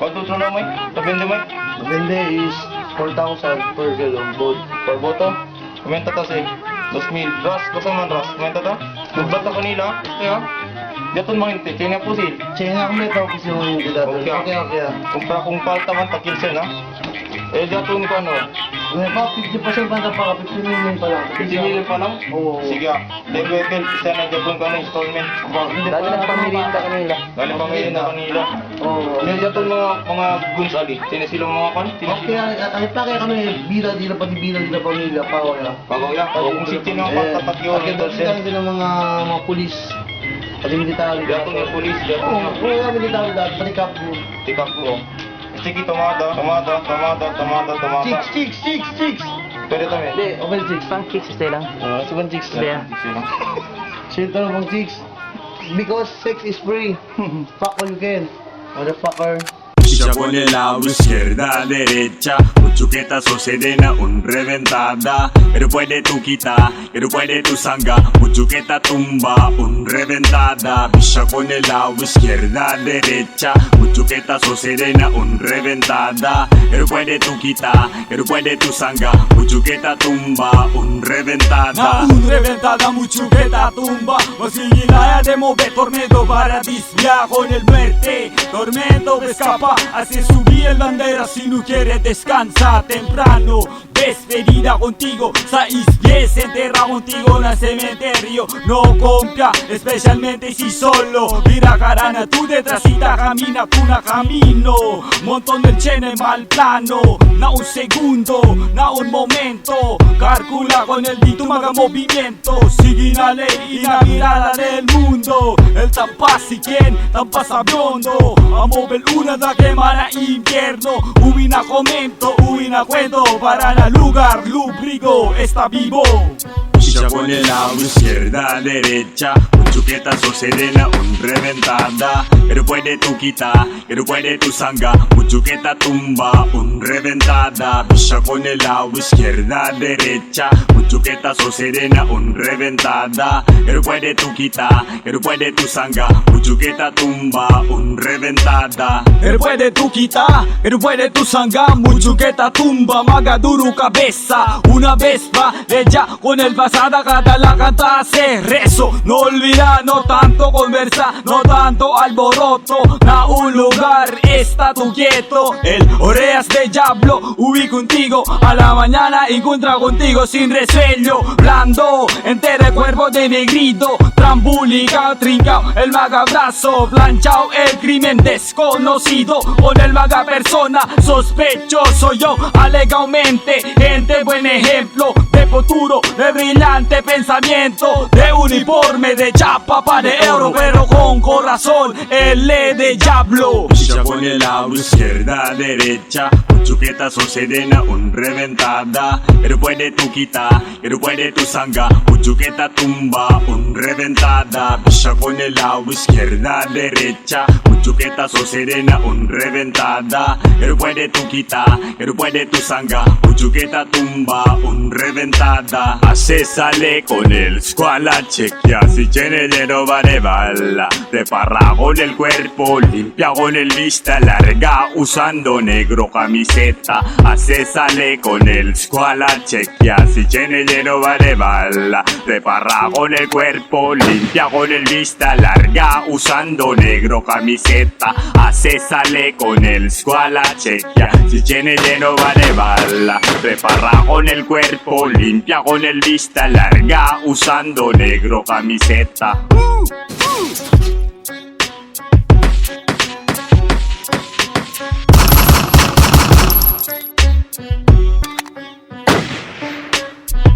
¿Cuánto son na, Mike? Depende, Mike. Depende is 4,000 per kilo. Both. Por boto, komenta ta si 2,000. Ras, basta man ras, komenta ta. Nagbat na kanila, kaya. Diyaton mahinti, kaya nga po si. China kami ito kasi yung hindi dati. Okay. Kung palta man takil siya na. Eh, diyaton ko ano. May pa 50% pa na pa, 15 million pa lang. 15 million pa lang? Oo. Sige, level, isa na diyaton ko ano, installment. Dali lang pamirinda kanila. Dali pamirinda kanila. Oo. May diyaton mga guns ali. Sino sila mga kan? Okay, ay pa kaya kami bila dila pati bila dila pamilya pa wala. Pagaw ya. Kung sino mga pagtatakyo ng dolsen. Din ng mga pulis. Pati military. Diyaton yung pulis, diyaton yung. Oo, military dati pati kapro. Tikap ko. Sige, tomada. Chicks. Pwede kami. Hindi, open chicks. Pang kicks stay lang. Seven chicks. Yeah. Shit na bang chicks. Because sex is free. Fuck all you can. Motherfucker. Piscia con el lado izquierda, derecha, un chuquetazo se dena, un reventada. Pero puede tu quitar, pero puede tu sanga, un chuqueta tumba, un reventada. Piscia con el lado izquierda, derecha, un chuquetazo se dena, un reventada. Pero puede tu quitar, pero puede tu sanga, un chuqueta tumba, un reventada. Un reventada, mu chuqueta tumba. Masigilaya de mover tormento para desviar con el muerte. Tormento escapa. Hace subir el bandera si no quiere descansa temprano. Despedida contigo, 6 pies se enterra contigo en el cementerio. No compra, especialmente si solo mira carana, tú detrásita camina tú na camino. Montón del chene mal plano, na un segundo, na un momento. Calcula con el dito maga movimiento. Sigue la ley y la mirada del mundo. El tampas si quien, tampas sabiondo. A mover una da quemar a infierno. Ubina comento, ubina cuento para la lugar, lubrigo, está vivo. Piscia con el lado izquierda, derecha, un chuquetazo serena, un reventada. Pero puede tu quitar, pero puede tu sanga, un chuqueta tumba, un reventada. Piscia con el lado izquierda, derecha, un chuquetazo serena, un reventada. Pero puede tu quitar, pero puede tu sanga, un chuqueta tumba, un reventada. Pero puede tu quitar, pero puede tu sanga, un chuqueta tumba, maga duro cabeza. Una vez va ella con el pasada, cada la canta hace rezo. No olvida, no tanto conversa, no tanto alboroto. Na un lugar está tu quieto. El oreas de diablo, huí contigo. A la mañana encuentra contigo sin resuello. Blando, entera cuerpo de negrito. Trambúlica, trincao, el magabrazo. Planchao, el crimen desconocido. Con el maga persona, sospechoso yo. Alegalmente, gente buen ejemplo. De futuro, de brillante pensamiento. De uniforme, de chapa pa' de euro. Pero con corazón, L de diablo. Piscia con el lado izquierda, derecha, un chuquetazo serena, un reventada. Pero puede tu quitar, pero puede tu sanga, un chuqueta tumba, un reventada. Piscia con el lado izquierda, derecha, un chuquetazo serena, un reventada. Pero puede tu quitar, pero puede tu sanga, un chuqueta tumba, un reventada. Hace sale con el squala, chequea si tiene lleno de bala. Prepara con el cuerpo, limpia con el vista larga, usando negro camiseta. Hace sale con el squala, chequea si tiene lleno de bala. Prepara con el cuerpo, limpia con el vista larga, usando negro camiseta. Hace sale con el squala, chequea si tiene lleno de bala. Prepara con el cuerpo, limpia con el vista larga, usando negro camiseta.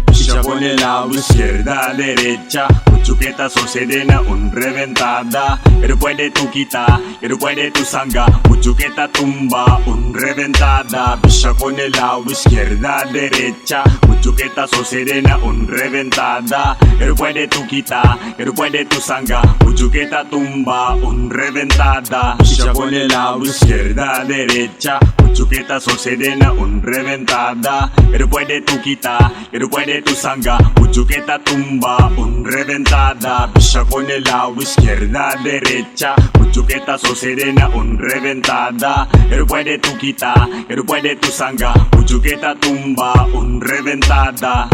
Piscia con el lado izquierda, derecha, un chuquetazo serena, un reventada. Pero puede tu quitar, pero puede tu sanga, un chuqueta tumba, un reventada. Piscia con el lado izquierda, derecha, un chuquetazo serena, un reventada. Pero puede tu quitar, pero puede tu sanga, un chuqueta tumba, un reventada. Piscia con el lado izquierda, derecha, un chuquetazo serena, un reventada. Pero puede tu quitar, pero puede tu sanga, un chuqueta tumba, un reventada. reventada. Pisha con el lado izquierda, derecha. Mucho que está sucediendo un reventada. Pero puede tu quitar, pero puede tu sanga. Mucho que está tumba un reventada.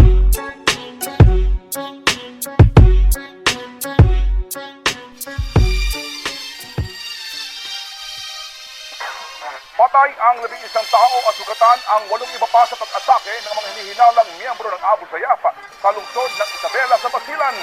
Patay ang 11 tao at sugatan ang 8 iba pa sa pag-atake ng mga hinihinalang miyembro ng Abu Sayyaf sa lungsod ng Isabela sa Basilan.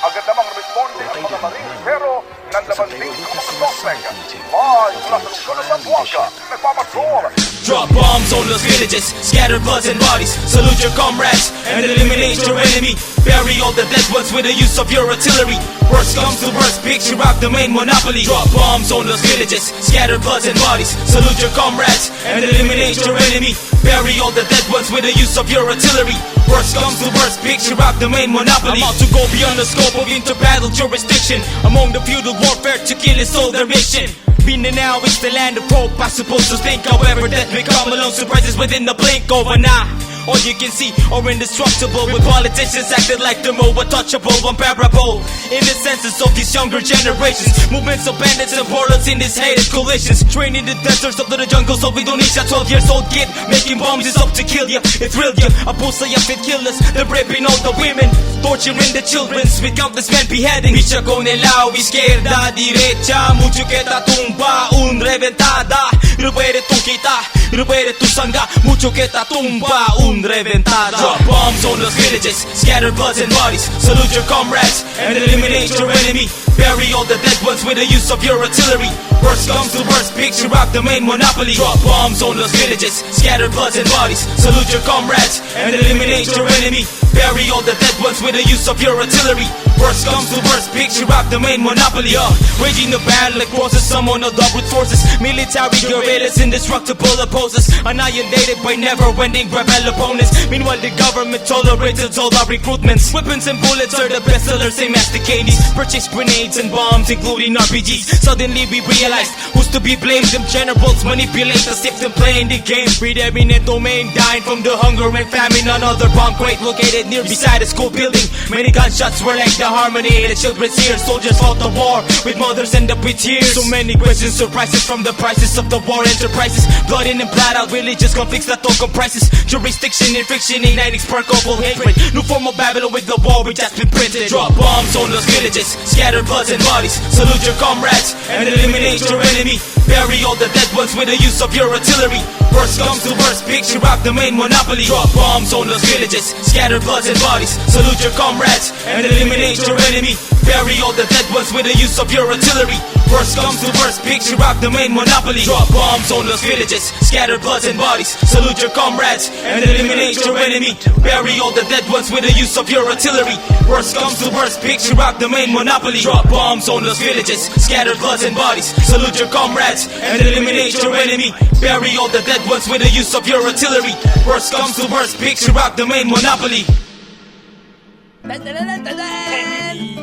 Agad namang responde ang mga marines pero nanlaban din ang mga suspect. May mula sa lungsod ng Zamboanga, nagpapatrol. Drop bombs on those villages, scatter bloods and bodies. Salute your comrades and eliminate your enemy. Bury all the dead ones with the use of your artillery. Worst comes to worst, picture rock the main monopoly. Drop bombs on those villages, scatter bloods and bodies. Salute your comrades and eliminate your enemy. Bury all the dead ones with the use of your artillery. Worst comes to worst, picture rock the main monopoly. I'm out to go beyond the scope of inter-battle jurisdiction. Among the feudal warfare to kill is all their mission. Been and now it's the land of hope. I suppose to think, however, death may come along surprises within the blink of an eye. All you can see are indestructible, with politicians acting like they're more untouchable, unbearable. In the senses of these younger generations, movements of bandits and warlords in these hated coalitions, trained in the deserts of the jungle, so we don't need a 12 years old kid making bombs is up to kill ya. It thrilled ya. Abu Sayyaf it killers, they're raping all the women, torturing the children with countless men beheading. Picha con el lado izquierda, derecha, mucho que ta tumba, un reventada. No puede tu quitar, no puede tu sanga, mucho que ta tumba, un reventada. Drop bombs on those villages, scatter bloods and bodies. Salute your comrades and eliminate your enemy. Bury all the dead ones with the use of your artillery. Worst comes to worst, picture rock the main monopoly. Drop bombs on those villages, scatter bloods and bodies. Salute your comrades and eliminate your enemy. Bury all the dead ones with the use of your artillery. Worst comes to worst, picture rock the main monopoly. Waging the battle across the sum on the double forces. Military guerrillas, indestructible opposers, annihilated by never-ending rebel opponents. Meanwhile, the government tolerates all our recruitments. Weapons and bullets are the best sellers, they masticate these. Purchase grenades and bombs, including RPGs. Suddenly we realized who's to be blamed. Them generals manipulate us if they're playing the game. Free eminent domain, dying from the hunger and famine. Another bomb crate located near beside a school building. Many gunshots were like the harmony in the children's ears. Soldiers fought the war with mothers end up with tears. So many questions, surprises from the prices of the war enterprises. Blood in and blood out, religious conflicts that all comprises. Jurisdiction and friction, igniting spark of all hatred. New form of Babylon with the war which has been printed. Drop bombs on those villages, scatter bloods and bodies. Salute your comrades and eliminate your enemy. Bury all the dead ones with the use of your artillery. Worst comes to worst, picture rock the main monopoly. Drop bombs on those villages, scatter bloods and bodies. Salute your comrades and eliminate your enemy. Bury all the dead ones with the use of your artillery. Worst comes to worst, picture rock the main monopoly. Drop bombs on those villages, scatter bloods and bodies. Salute your comrades and eliminate your enemy. Bury all the dead ones with the use of your artillery. Worst comes to worst, picture rock the main monopoly. Drop bombs on those villages, scatter bloods and bodies. Salute your comrades and eliminate your enemy. Bury all the dead ones with the use of your artillery. Worst comes to worst, picture rock the main monopoly.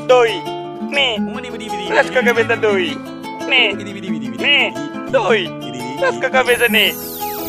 Doy, me, Rascabeza doy, me, doy, Rascabeza ne,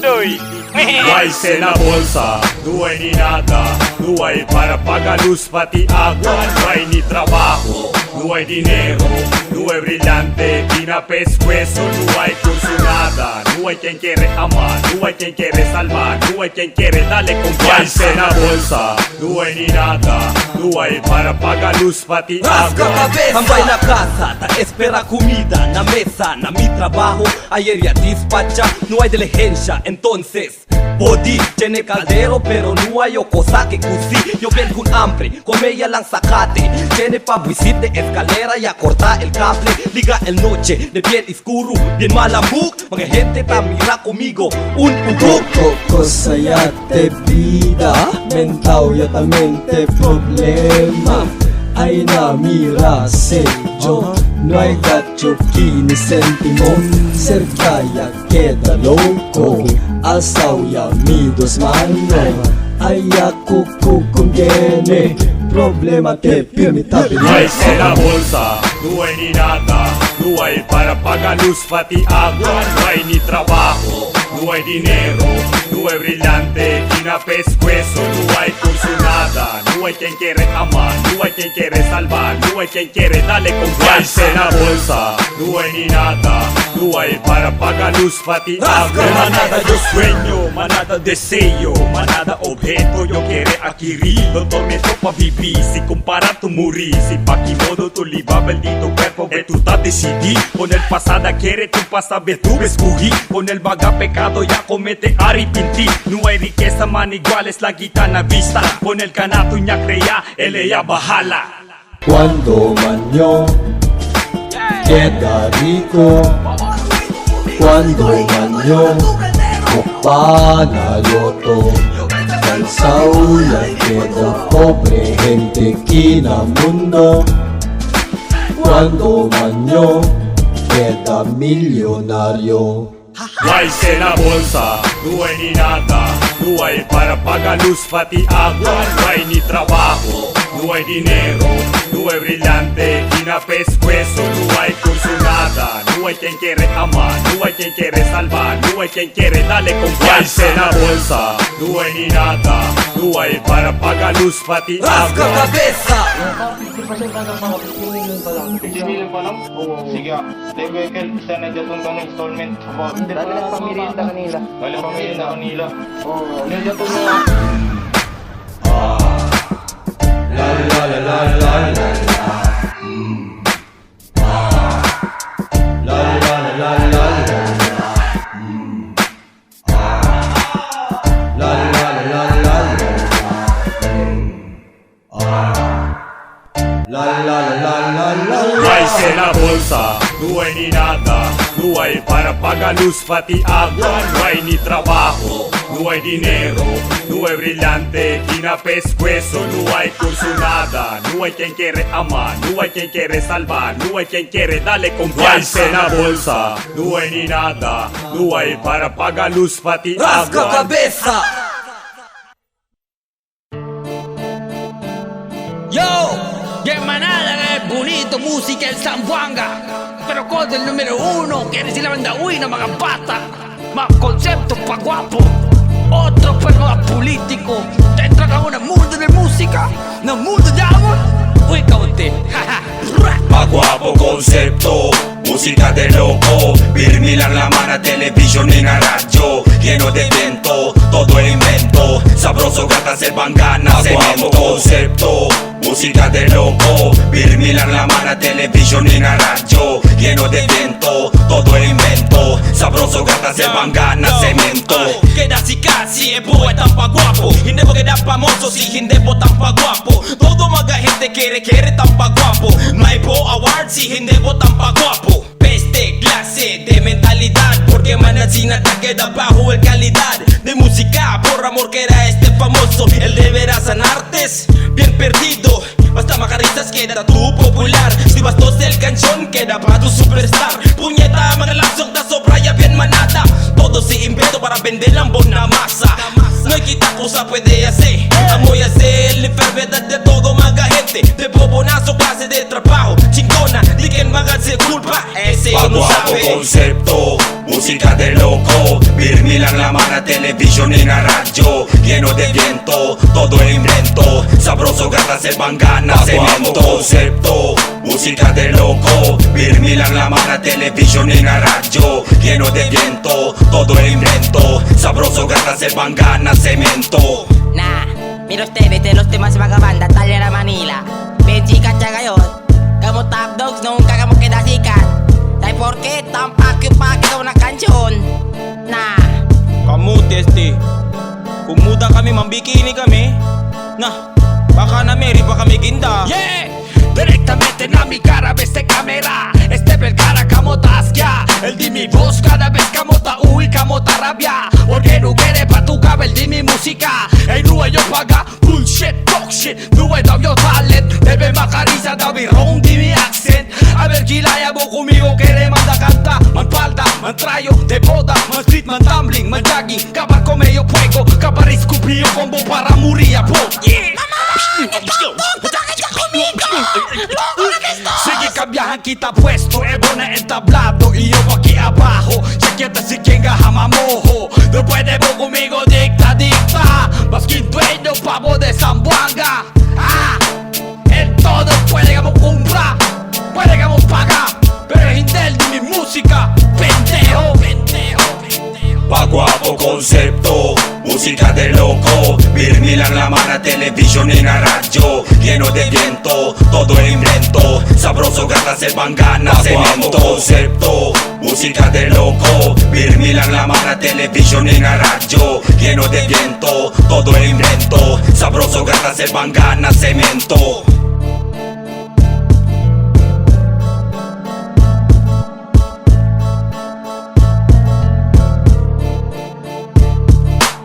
doy. No hay cena bolsa, no hay ni nada. No hay para pagar luz, pati agua. No hay ni trabajo, no hay dinero. No hay brillante, tina pescuezo. No hay curso nada. No hay quien quiere amar, no hay quien quiere salvar. No hay quien quiere darle confianza. No hay cena bolsa, no hay ni nada. No hay para pagar luz, pati agua. Rascabeza, ambay na casa, ta espera comida na mesa, na mi trabajo, ayer ya despacha, no hay diligencia, entonces body, tiene caldero pero no hay cosa que cusi. Yo ven con hambre, con ella lang sacate. Tiene pa visit de escalera y a cortar el cable. Liga el noche de bien oscuro, bien malambuk. Mga gente ta mira conmigo, un uguk. Cosa ya te vida, mental ya también te problema. Ay na mira sello, no hay gacho ni sentimo. Cerca ya queda loco, asaw ya mi dos manos. Ay ako conviene, problema te permita No hay cena bolsa, no hay ni nada. No hay para pagar luz, pati agua. No hay ni trabajo, no hay dinero. No hay brillante, tina pescuezo. No hay curso nada, no hay quien quiere amar, no hay quien quiere salvar, no hay quien quiere darle confianza. En la bolsa, no hay ni nada, no hay para pagar luz, pati agua. Manada yo sueño, manada deseo, manada objeto yo quiero adquirir. No tormento pa' vivir, si comparar tu morir, si pa' que modo tu liba bendito cuerpo ve tu ta decidir. Con el pasada quiere tu pasado ver tu escogí, con el vaga pecado ya comete arrepentir. No hay riqueza man igual es la gitana vista, con el canato ya crea el ella bajala. Cuando maño queda rico, cuando maño panaloto, Saula queda pobre gente quina mundo. Cuando maño queda millonario. No hay en la bolsa, no hay ni nada, no hay para pagar luz, pati agua, no hay ni trabajo, no hay dinero, no hay brillante, ni na pescuezo, no hay curso nada, no hay quien quiere amar, no hay quien quiere salvar, no hay quien quiere darle confianza. En la bolsa, no hay ni nada, no hay para pagar luz, pati agua. Rascabeza. 50 million pa lang? Oo. Sige ah. Debe kel, sana jatun ka ng installment. Dali lang pamirienda kanila. Dali pamilya na kanila. Oo. Yung jatun mo. La la la la la la la. La la la la la la. La la la la la la. La la la la la la. No hay en la bolsa, no hay ni nada, no hay para pagar luz, pati agua, no hay ni trabajo, no hay dinero, no hay brillante, ni na pescuezo, no hay curso nada, no hay quien quiere amar, no hay quien quiere salvar, no hay quien quiere darle confianza. En la bolsa, no hay ni nada, no hay para pagar luz, pati agua. Rascabeza. Yo, de manada de bonito música el Zamboanga, pero con el número 1 quiere decir la banda uy, mga bata, más concepto Pa-Guapo, otro pero más político, dentro de un mundo de música, no mundo de amor, uy caute, jaja. Pa-Guapo concepto, música de loco, Birmilan la mano, televisión y la radio, lleno de viento, todo es invento, sabroso gatas el bangana, cemento. Concepto, música de loco, Birmilan la mano, televisión y la radio, lleno de viento, todo es invento, sabroso gatas el bangana, cemento. Queda si casi es poeta tan Pa-Guapo, hindi mo queda famoso si hindi po tan Pa-Guapo. Todo mga gente quiere tan Pa-Guapo, may po award si hindi po tan Pa-Guapo. Peste clase de mentalidad, porque manasina te queda bajo el calidad de música, por amor que era este famoso. El deberá sanartes, bien perdido, basta macaristas queda tu popular. Si bastos el canción queda pa' tu superstar. Puñeta, mga lasong ta sobra ya bien manada, todo se invento para vender la buena masa. No hay quita cosa puede hacer, amo y hacer la enfermedad de todo mga gente. De bobonazo clase de trabajo, chingona, di que maga se culpa, ese no Pa-Guapo sabe. concepto, música de loco, Birmilan la mano, televisión y la radio, lleno de viento, todo es invento, sabroso gatas el bangana, cemento. Concepto, música de loco, Birmilan la mano, televisión y la radio, lleno de viento, todo es invento, sabroso gatas el bangana, cemento. Nah, mira ustedes de los temas vagabanda, Talera Manila. Ven chicas, chagayot, como Top Dogz nunca como queda chicas. ¿Sabes por qué? Tan pa' que una canción. Nah. Kamuti este, kumuda kami, mambikini kami. Nah, baka na meri pa kami ginda. Yeah, directamente na mi cara ves de cámara, este bel cara camotas ya, el di mi voz cada vez camota uy camota rabia, porque no quiere pa' tu cabel di mi música, el ruido yo paga bullshit, talk shit, no es daw yo talent, debe macarisa daw birong di mi accent, a ver gilaya mo conmigo quiere manda canta, man palda, man trayo, de boda, man street, man tumbling, man jogging, cabar con medio fuego, cabar escupillo combo para morir a po, yeah, sigue cambiahan kita puesto, ebona entablado y yo aquí abajo. Chequete si quien gajama mojo, no puede conmigo dicta. Más que dueño pavo de Zamboanga. todo puede mo comprar, puede mo pagar, pero hindi di mi música, pendejo. Pa-Guapo concepto, música de loco. Birmi lang laman na television y na radyo. Lleno de viento, todo invento. Sabroso gata se bangana, cemento. Concepto, música de loco. Birmi lang laman na television y na radyo. Lleno de viento, todo invento. Sabroso gata se bangana, cemento.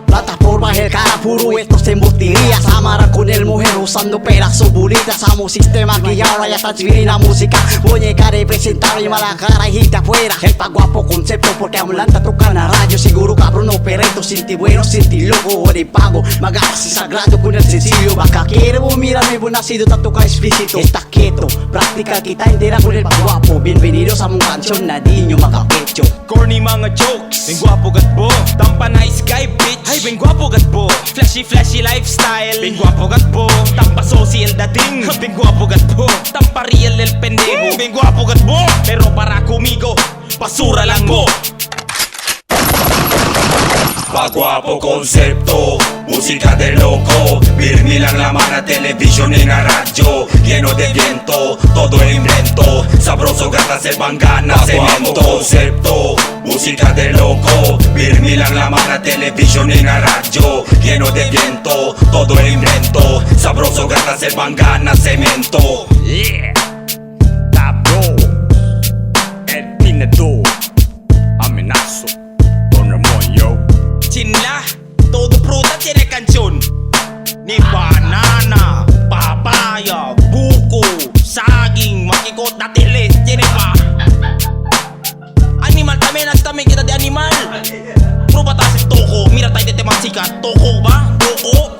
Plataformas, el cara puro, esto se embutiría. Samara con el mujer usando peras o bolitas. Amo sistema que ya ahora ya está divina música. Muñeca representada y mala cara y gente afuera. El Pa-Guapo concepto porque ambulante toca la radio. Seguro cabrón operando, sin ti bueno, sin ti loco o de pago. Magasi sagrado con el sencillo. Baka quiero mírame, buen nacido, tanto ka explícito. Estás quieto, práctica kita entera con el Pa-Guapo. Bienvenidos a una canción na di nyo makapecho. Corny mga jokes, bing guwapo gatbo. Tampa nice guy bitch, ay bing guwapo gatbo. Flashy flashy lifestyle, bing guwapo gatbo. Tampa social dating, bing guwapo gatbo. Tampa real el pendejo, bing guwapo gatbo. Pero para conmigo, basura lang mo. Pa-Guapo concepto, música de loco. Birmi lang laman na television y na radyo. Lleno de viento, todo invento. Sabroso gata se bangana, cemento. Concepto, música de loco. Birmi lang laman na television y na radyo. Lleno de viento, todo invento. Sabroso gata se bangana, cemento. Yeah, Top Dogz, El Pinedor, Amenazo, Don Ramon, yo. Chinla, todo fruta tiene canción. Ni banana, papaya, buko, saging, makikot na tilis, tiene pa. Animal también kita de animal. Prueba tayo toko, mira tayo de temasika. Toko ba? Toko?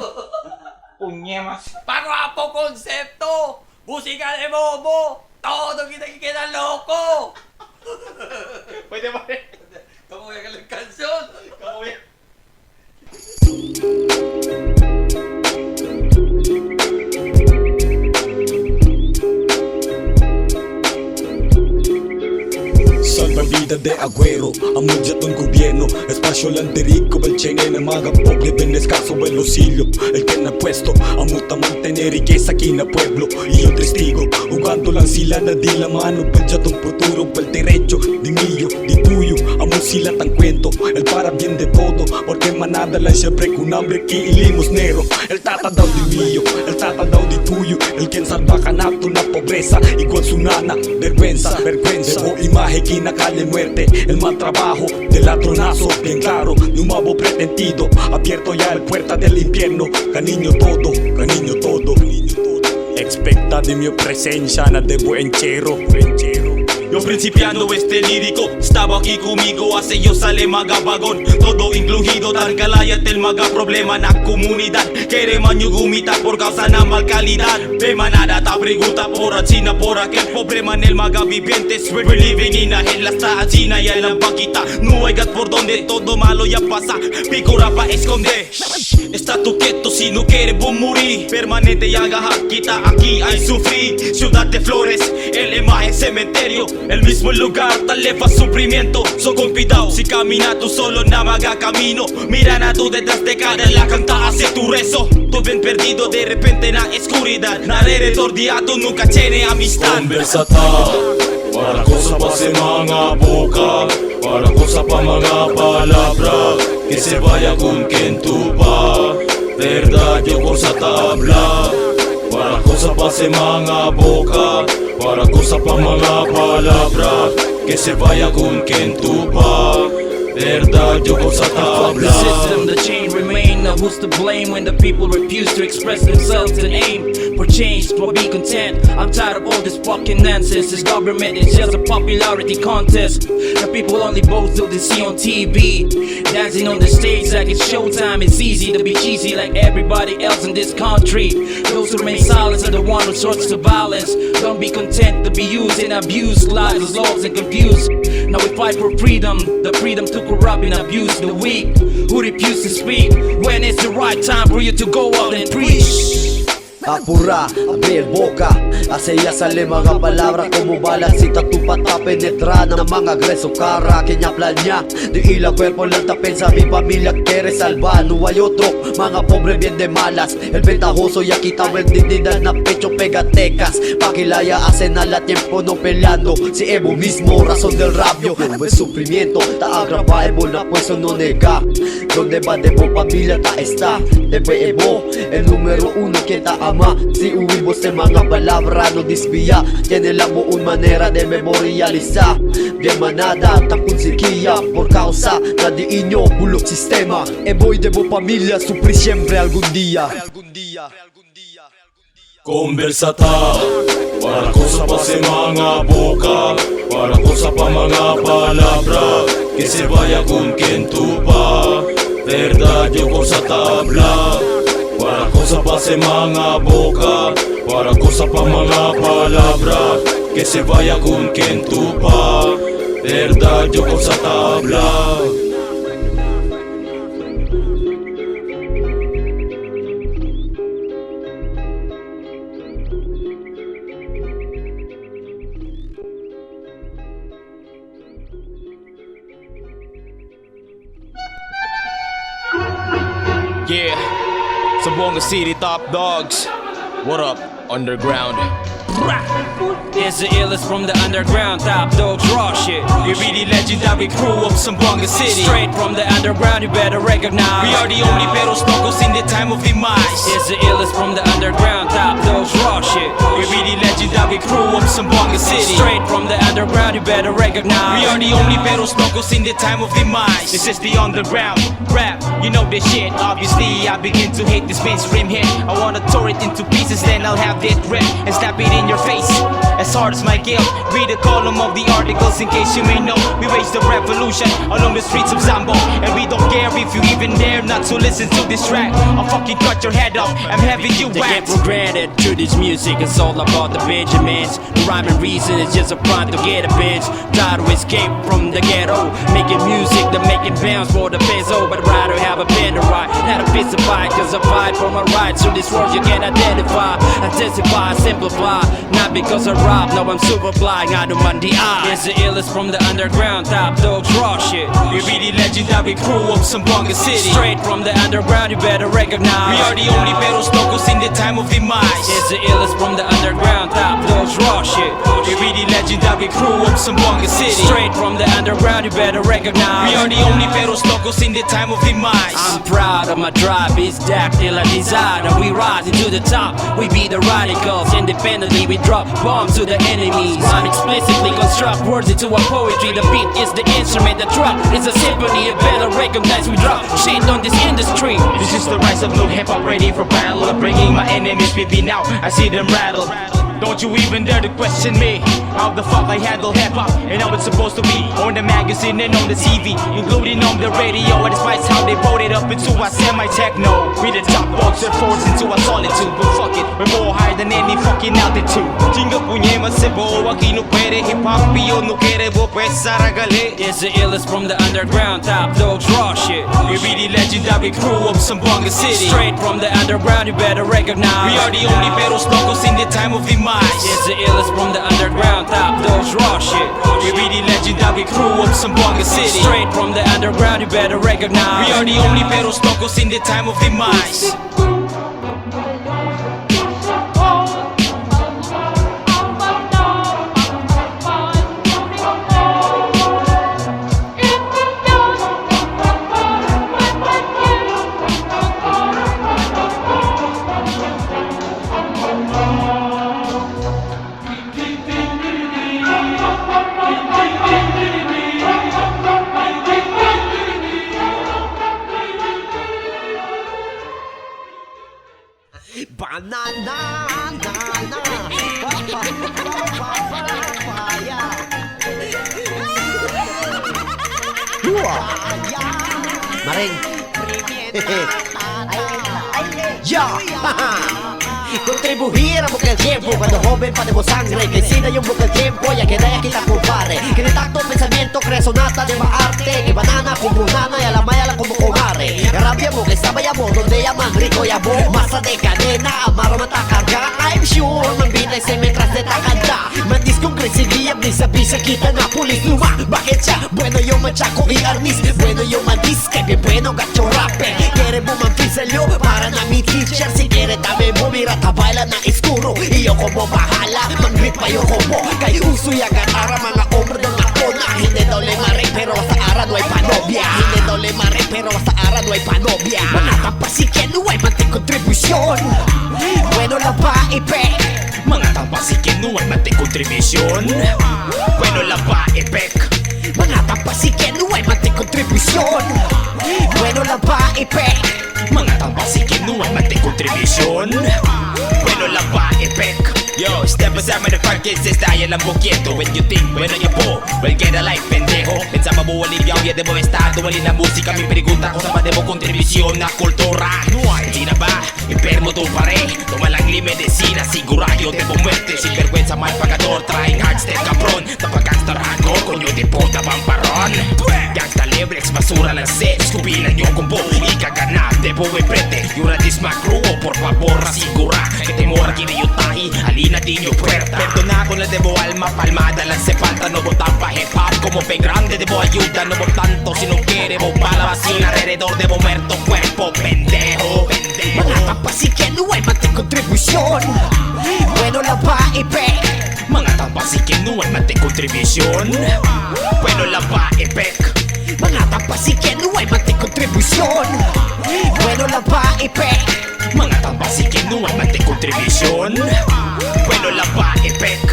Punyemas. Pa-Guapo concepto, música de bobo, todo kita queda loco. Pwede ba rin? ¿Cómo voy a la canción? ¿Cómo voy a... Salvavidas de agüero, amulla ton gobierno. Espacio lanterico, el chene na mga pobre. Ben escaso el auxilio, el que na puesto amuta mantener riqueza aquí na pueblo. Y yo testigo, jugando lang sila na di la mano. Padya tong futuro, el derecho di mío, di tuyo. Amo sila tan cuento, el para bien de todo. Porque manada lang siempre con hambre que limosnero. El tata daw di mío, el tata daw di tuyo. El quien salva canato na pobreza, igual su nana, vergüenza, vergüenza. O imagen que calle muerte, el mal trabajo del ladronazo, bien claro, de un mabo pretendido, abierto ya el puerta del infierno, caniño todo, caniño todo, caniño todo. Expecta de mi presencia, na de buenchero, buenchero. Yo principiando este lírico, estaba aquí conmigo, hace yo sale maga vagón. Todo incluido, dar galayat el maga problema na comunidad. Quiere maño gumita por causa na mal calidad. De manada ta pregunta por China, por aquel problema en el maga vivientes. We're living in a hell, hasta China y en la vaquita. No hay gat por donde todo malo ya pasa, picora pa esconder. Está tu quieto si no quieres vos morir. Permanente y haga quita, aquí hay sufrir. Ciudad de flores, el imagen cementerio. El mismo lugar, tal le fa sufrimiento. So con cuidado, si camina tú solo navega camino. Mira na tú detrás de cada la canta hace tu rezo. Tú bien perdido de repente en la oscuridad. Na alrededor dia tú nunca tiene amistad. Conversa Ta, para cosa pa se mga boca, para cosa pa mga palabra, que se vaya con quien tú pa, verdad yo cosa tabla. Para cosa pa se mga boca, para cosa pa mga palabra, que se vaya con quien tú pa, verdad yo cosa tabla. The system, the chain remain. Now who's to blame when the people refuse to express themselves and aim for change, for be content? I'm tired of all this fucking nonsense. This government is just a popularity contest. The people only boast what they see on TV, dancing on the stage like it's showtime. It's easy to be cheesy like everybody else in this country. Those who remain silent are the one who sorts to violence. Don't be content to be used and abused, lies, laws and confused. Now we fight for freedom, the freedom to corrupt and abuse the weak who refuse to speak when it's the right time for you to go out and preach. Apura, abre el boca. Hace ya sale mga palabra como balas. Si tatupa ta penetra ng mga agreso cara. Kinyaplan niya, di ilang cuerpo lang tapen sa mi pamilya quiere salvar. No hay otro, mga pobre bien de malas. El ventajoso ya quitaba el dignidad na pecho pegatecas. Pakilaya hacen a la tiempo no peleando. Si Evo mismo, razón del rabio. Como el sufrimiento, ta agravable na puesto no nega. Donde va de bo pamilya ta está. Debe Evo, el número uno que ta ama. Si huimos de mga palabra no desvía. Tiene la buon manera de memorializar. Bien manada, ta conseguía por causa na di inyo bulok sistema. Evo y debo pamilya, sufrir siempre algún día. Conversa Ta, para ko sa pa sa mga boka, para ko sa pa mga palabra, que se vaya con quien tú pa, verdad yo ko sa tabla. Para ko sa pa sa mga boka, para ko sa pa mga palabra, que se vaya con quien tú pa, verdad yo ko sa tabla. Yeah, Zamboanga City Top Dogz. What up, underground? It's the illest from the underground, Top Dogz raw shit. We really legendary crew of Zamboanga City. Straight from the underground, you better recognize. We are the only pero struggles in the time of demise. It's the illest from the underground, Top Dogz raw shit. We really legendary crew of Zamboanga City. Straight from the underground, you better recognize. We are the only pero struggles in the time of demise. This is the underground rap, you know this shit. Obviously, I begin to hate this mainstream hit. I wanna tore it into pieces, then I'll have it rip and slap it in your face. As hard as my guilt, read a column of the articles in case you may know. We waged the revolution along the streets of Zambo, and we don't care if you even dare not to listen to this track. I'll fucking cut your head off, I'm having you They whacked. get for granted to this music, it's all about the Benjamins. The rhyme and reason is just a front to get a bitch. Try to escape from the ghetto, making music to make it bounce for the peso. But I'd rather have a pen to write, not a piece of pie, cause I fight for my rights. So this world you can identify, intensify, simplify. Not because I rob, no I'm super fly, nga naman di I. It's the illest from the underground, Top Dogz raw shit. We really legendary crew of Zamboanga City. Straight from the underground, you better recognize. We are the only pero struggles in the time of demise. It's the illest from the underground, Top Dogz raw shit. We really legendary crew of Zamboanga City. Straight from the underground, you better recognize. We are the only pero struggles in the time of demise. I'm proud of my tribe, it's dactyl and desire. We rise into the top, we be the radicals. Independently we drop bombs to the enemies. I'm explicitly construct words into a poetry. The beat is the instrument, the drop is a symphony. You better recognize we drop shit on this industry. This is the rise of new hip-hop, ready for battle. I'm bringing my enemies with me now, I see them rattle. Don't you even dare to question me. How the fuck I handle hip-hop and how it's supposed to be. On the magazine and on the TV, including on the radio. And despite how they wrote it up into a semi-techno. We the top dogs that force into a solitude. But fuck it, we're more higher than any fucking altitude. Chinga puñema se bo, aquí no puede. Hip-hop yo no quiere, bo pues saragale. It's the illest from the underground, Top Dogz raw shit. We really legendary crew of Zamboanga City. Straight from the underground, you better recognize. We are the only pero struggles in the time of demise. It's the illest from the underground, Top Dogz raw shit. We really legendary crew of Zamboanga City. Straight from the underground, you better recognize. We are the only pero struggles in the time of demise. Maring. Ya. Contribuir a buscar el tiempo cuando joven pademos sangre. Que si no hay un busca el tiempo ya que nadie quita compare. Que de tanto pensamiento crea sonata de más arte. Que banana como nana y a la maya la como comare. Rabia porque estaba amo, donde llaman rico y amo. Masa de cadena, amaro matakarga. I'm sure, mambinay sa metras de takanda. Mandis kong crazy liam, ni sabi sa kita na pulis luma. Bakit siya? Bueno yung manchaco y arnis. Bueno yung mandis, que bien bueno gacho rapper. Quiere mo manpiselyo, para na mi teacher. Si quiere tame mo, mira tabayla na iskuro. Iyo ko mo bahala, mangrip pa yung mo. Kay uso yagan ara mga hombre ng ako na. Hindi daw le mare, pero sa ara no hay panobia. Hindi daw le mare, pero sa ara no hay panobia. Manatang pasikin, no hay manting kontribusyon. Bueno lang ba ipek? Mga tampasikin no ay mating kontribusyon. Bueno lang ba ipek? Mga tampasikin, no hay manting kontribusyon. Bueno lang ba ipek? Mga tampasikin no ay mating kontribusyon. Bueno lang ba ipek? Yo, step aside motherfuckers, es tayo lang bukiento. When you think, bueno you po, well get a life, pendejo. Pensaba mo aliviao, ya debo estado, wali na musika. Mi pregunta ko sa pa debo kontribusyon na kultura. No hay, di na ba? Enfermo tu pare, toma lang li medicina, sigurayo debo muerte. Sin vergüenza, mal pagador, trying hard, step cabrón. Tapag gangster hardcore, coño de puta vamparón. Gangsta libre, ex basura lang sex, kubilan yung combo. Ikaganap, debo prete. Yura dis macro, por favor, asigura que te mora kini yung tahi, alina din yung puerta. Perdona ko na debo alma, palmada lang se falta. No botan pa hip hop, como pe grande debo ayuda. No tanto, si no quiere, bo bala vacina alrededor, debo muerto cuerpo, pendejo. Mga tampasikin, no hay manting kontribusyon. Bueno lang ba ipek? Mga tampasikin no ay mating kontribusyon. Bueno lang ba ipek? Mga tampasikin, no hay manting kontribusyon. Bueno lang ba ipek? Mga tampasikin no ay mating kontribusyon. Bueno lang ba ipek?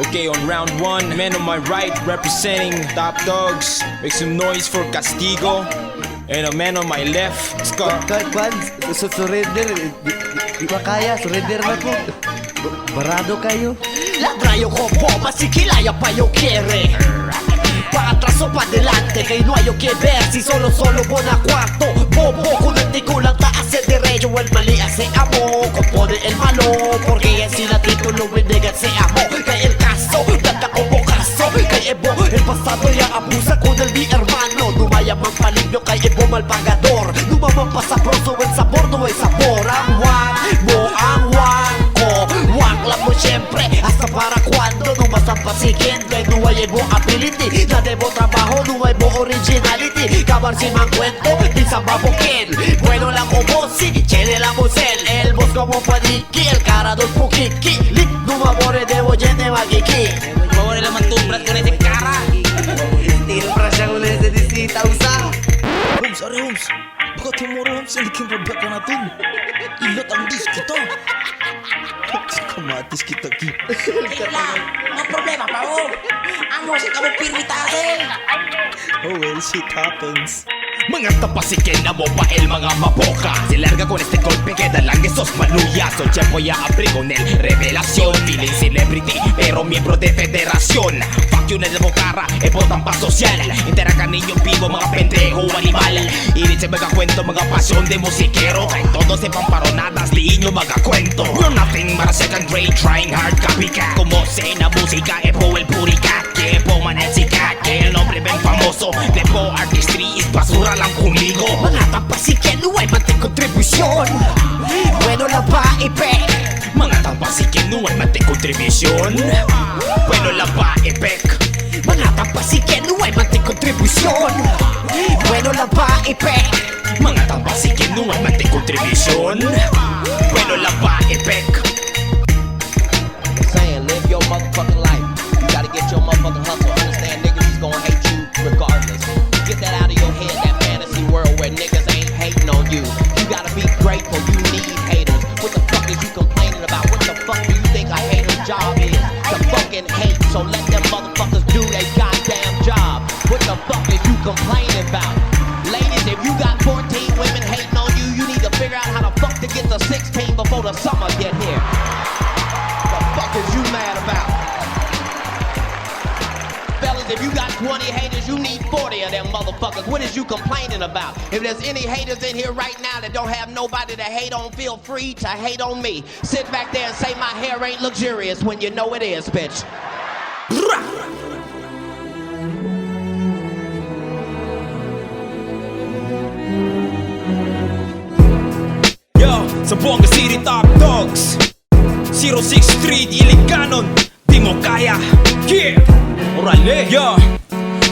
Okay, on round 1, man on my right representing Top Dogz. Make some noise for Castigo. And a man on my left, Scott. Kwan, surrender. Di ba kaya? Surrender na po. Barado kayo. Ladrayo ko po, masikilaya pa yo quiere. Pa atrás o pa adelante, que no hay yo que ver. Si solo buena cuarto. Bobo, con el ticulan ta hace derecho. El mali hace amo, compone el malo. Porque en si la título me nega se amo. Que el caso, tanta como caso. Que Evo, el pasado ya abusa con el mi hermano. No vaya man palibio, que Evo mal pagador. No maman pasaproso, el sabor no es sabor. Ang wang ko. Wang lang mo syempre, hasta para cuando. No más ang pasigente, no hay Evo ability. Na debo trabajo, no hay Evo originality. Cabar si man cuento, di sa babokin. Bueno lang o bossy, chile la musel. El boss como padiki, el cara del pukiki. Lit, no mabore debo llene magiki. Favore la mantumbras con ese cara. Tiro para siya ulit sa disita usa. Holmes, are Holmes. Baka tomorrow Holmes, hindi kin Rebecca natin. Ilot ang disk ito. Kamatis kita ki. Hila, no problema, pavo. Amo si kamu pirmitase. Oh well, shit happens. Mga tapasikin na mo pa el mga mapoca. Se larga con este golpe, queda lang esos manullas. Soy chef, voy a abrir con el revelación. Feeling celebrity, pero miembro de federación. Fuck you na debo cara, e botan pa social. Interakan ninyo vivo, mga pendejo animal. Irit sa mga kwento, mga pasyon de musikero. Kahit todos sepan paronadas, liin nyo mga kwento. We're nothing but a second grade, trying hard copycat. Como se na música, epo el puricat. Que epo man el sicat, que el nombre ben famoso. Depo artistry is basura lang conmigo. Mga tampasikin, no hay manting kontribusyon. Bueno lang ba ipek? Mga tampasikin no ay mating kontribusyon. Bueno lang ba ipek? Mga tampasikin, no hay manting kontribusyon. Bueno lang ba ipek? Mga tampasikin no ay mating kontribusyon. Bueno lang ba ipek? Saying, live your motherfucking life. You gotta get your motherfucking hustle. Understand niggas is gonna hate you regardless. Get that out of your head, that fantasy world where niggas ain't hating on you. You gotta be grateful, you need haters. What the fuck is you complaining about? What the fuck do you think a hater's job is? To fucking hate, so let them motherfuckers do their goddamn job. What the fuck is you complaining about? Ladies, if you got 14 women hating on you, you need to figure out how the fuck to get to 16 before the summer get here. The fuck is you mad about? Fellas, if you got 20 haters, you need 40 of them motherfuckers. What is you complaining about? If there's any haters in here right now that don't have nobody to hate on, feel free to hate on me. Sit back there and say my hair ain't luxurious when you know it is, bitch. Zamboanga City Top Dogz 06 Street, Iliganon. Di mo kaya, yeah. Orale, yeah.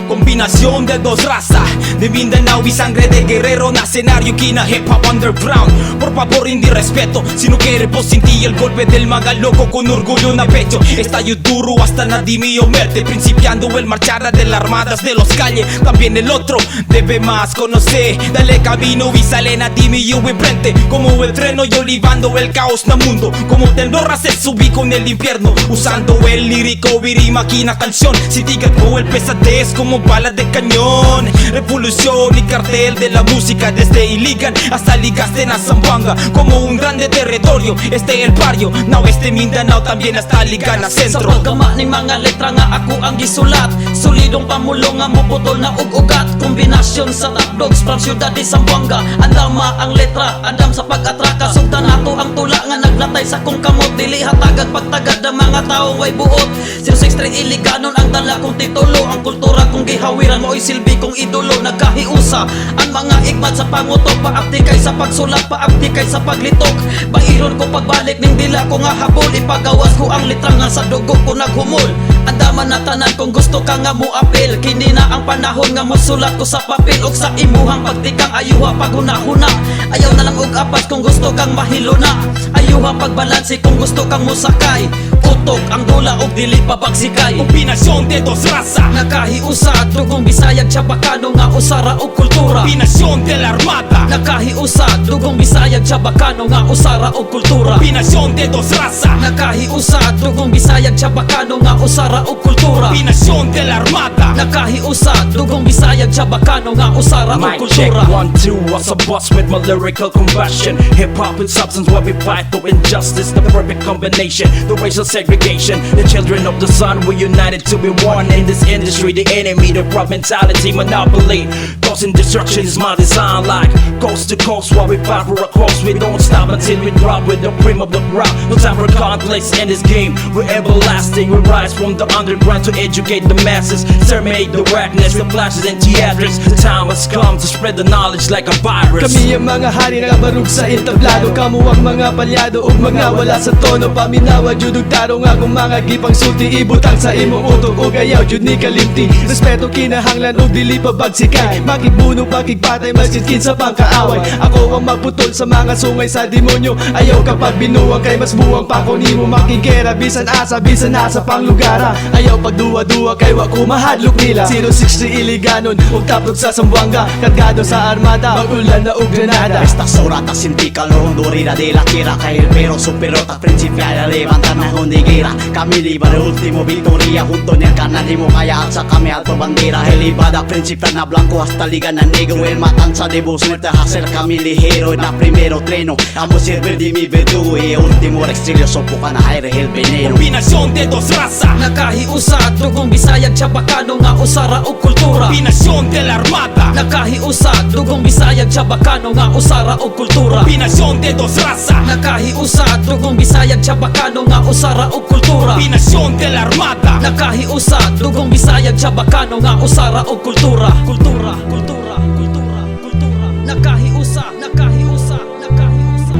Combinación de dos razas, de Mindanao y sangre de guerrero, na escenario quina hip hop underground. Por favor, hindi respeto, si no quiere pues sentí el golpe del magaloco con orgullo na pecho. Estallo duro hasta nadie mío muerte, principiando el marchada de las armadas de los calles. También el otro debe más conocer, dale camino y sale nadie mío enfrente. Como el treno yo libando el caos na mundo, como tendorra se subí con el infierno, usando el lírico y máquina canción. Si digas el pesadez como balas de cañón, revolución y cartel de la música, desde Iligan hasta Ligaste na Zamboanga, como un grande territorio, el barrio, now Mindanao también hasta Iligan na sentro. Sa pagkama ni mga letra nga ako ang gisulat, solidong pamulong nga muputol na ug-ugat. Kombinasyon sa Top Dogz from siyudad di Zamboanga, andama ang letra, andam sa pag-atraka. Sugdan nato ang tula nga naglatay sa kong kamot, dili hatagag pagtagad ng mga tao way buot. 063 Iliganon ang dala kong titulo, ang kultura kong gihawiran mo'y silbi kong idolo. Nagkahiusa ang mga ikmat sa pangutok, paabdi kay sa pagsulat, paabdi kay sa paglitok. Bairon ko pagbalik ning dila ko nga habol, ipagawas ko ang litra nga sa dugo ko naghumol. Andaman na tanan kung gusto ka nga mo apel, kini na ang panahon nga mosulat ko sa papel. Og sa imuhang pagtikang ayuha paghuna-huna, ayaw na lang og apas kung gusto kang mahiluna. Ayuha pagbalansi kung gusto kang musakay, utok ang dula og dili pabagsikay. Kombinasyon de dos razas, nakahiusa dugong Bisayag Chavacano nga usara og kultura. Kombinasyon de la Armada, nakahiusa dugong Bisayag Chavacano nga usara og kultura. Kombinasyon de dos razas, nakahiusa dugong Bisayag Chavacano nga usara og kultura. Kombinasyon de la Armada, nakahiusa dugong Bisayag Chavacano nga usara og Mic check, kultura. 1, 2, what's a bust with my lyrical combustion? Hip-hop with substance where we fight for injustice, the perfect combination, the racial segregation. The children of the sun, we're united to be one in this industry. The enemy, the prop mentality, monopoly, causing destruction is my design. Like coast to coast while we fight for a cause, we don't stop until we drop with the cream of the crop. No time for conflicts in this game, we're everlasting. We rise from the underground to educate the masses, terminate the whackness, the flashes and theatrics. The time has come to spread the knowledge like a virus. Kami ang mga hari na barug sa entablado, kamu ang mga palyado ug mga wala sa tono. Paminawa jud ug taro nga kung mga gipang sulti, ibutang sa imong utok ug ayaw jud ni kalimti. Respeto kinahanglan ug dili pabagsikay, makigbuno pakigpatay masjid kinsa pang kaaway. Ako ang magputol sa mga sungay sa demonyo, ayaw kapag binuwang kay mas buwang pa ko nimo makigera. Bisan asa bisan nasa panglugara, ayaw pagduwa-duwa kay wa ko mahadlok nila. 063 Iliganon ug Top Dogz sa Zamboanga, kargado sa armada, mag-ulan na ug granada. Estas horas sindical rondorira de la tierra, cae el pero superota principial a levantar na honiguera. Kami liba de último victoria, junto en el canalismo kaya alza kami alto bandera. Elevada principal na blanco hasta liga na negro, el matanza de vos muerta hacer kami ligero. En la primero treno, amo servir de mi verdugo y último exilio sopukan na aire el veneno. Kombinasyon de dos razas, nakahiusa dugong Bisayag Chavacano nga usara og kultura. Kombinasyon de la Armada, nakahiusa dugong Bisayag Chavacano nga usara og kultura. Kombinasyon de dos razas, nakahiusa dugong Bisayag Chavacano nga usara og kultura. Kombinasyon de la Armada, nakahiusa dugong Bisayag Chavacano nga usara og kultura. Kultura, kultura, kultura, kultura. Nakahiusa, nakahiusa, nakahiusa.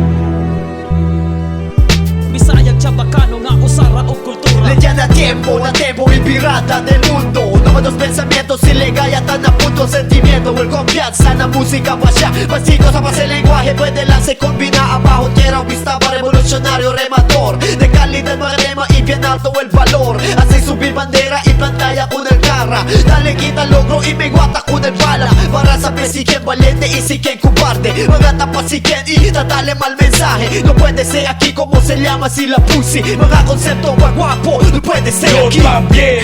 Bisayag Chavacano nga usara og kultura. Leyenda a tiempo y pirata del mundo. Nuevos pensamientos y legayatan a punto sentimiento. El confianza en la música vaya. Pasitos a base lenguaje, puede lance combina abajo tierra. Un estaba revolucionario remador, de calidad magrema y bien alto el valor. Hace subir bandera y pantalla con el garra. Dale quita logro y me guata con el bala. Para saber si quien valiente y si quien cobarde. Mga tapa si quien y tratale mal mensaje. No puede ser aquí como se llama si la pussy. Mga concepto Pa-Guapo, no puede ser Yo aquí. también,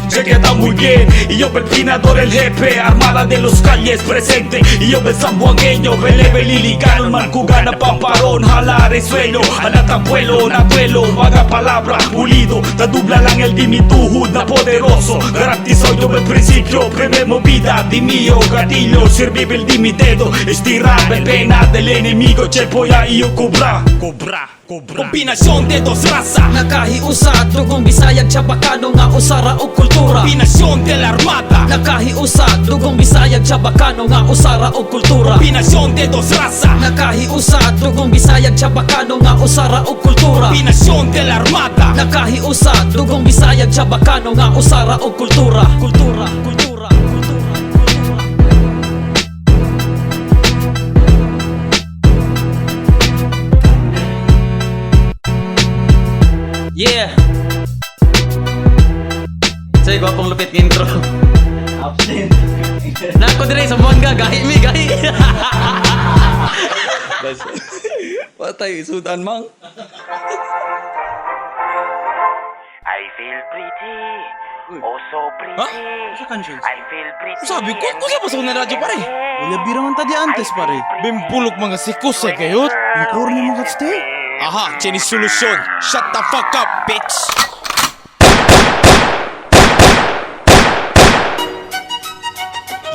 se queda muy bien. Y yo perpinador el jefe, armada de los calles presente. Y yo el zamboangueño, beleve el Iliganon, mancugana pamparón, jalar el sueño. Anatabuelo, nabuelo, vaga palabra, pulido. Da dubla lang el dimituhud na poderoso. Garantizo yo el principio, primer movida, di mío, gatillo, servible di mi dedo. Estiraba el pena del enemigo, chepoya y yo cobra. Kombinasyon de dos raza, Nakahiusa, dugong Bisayag, Chavacano nga usara o kultura. kombinasyon de la Armada, Nakahiusa, dugong Bisayag, Chavacano nga usara o kultura. kombinasyon de dos raza, Nakahiusa, dugong Bisayag, Chavacano nga usara o kultura. kombinasyon de la Armada. Nakahiusa, dugong Bisayag, Chavacano nga usara o kultura. Kultura, kultura, kultura. Yeah. Say, gwapong lupit ng intro. Absent. Nako dire sa Zamboanga, gahi mi, gahi. Patay, sudan mang. I feel pretty. Oh, so pretty. Sa conscience. I feel pretty. Sabi ko, kung sa pasok na radyo pare. Wala birang tadi antes pare. Bimbulok mga sikos sa kayot. Ang core ni mga stay. Aha, Chinese solusyon. Shut the fuck up, bitch.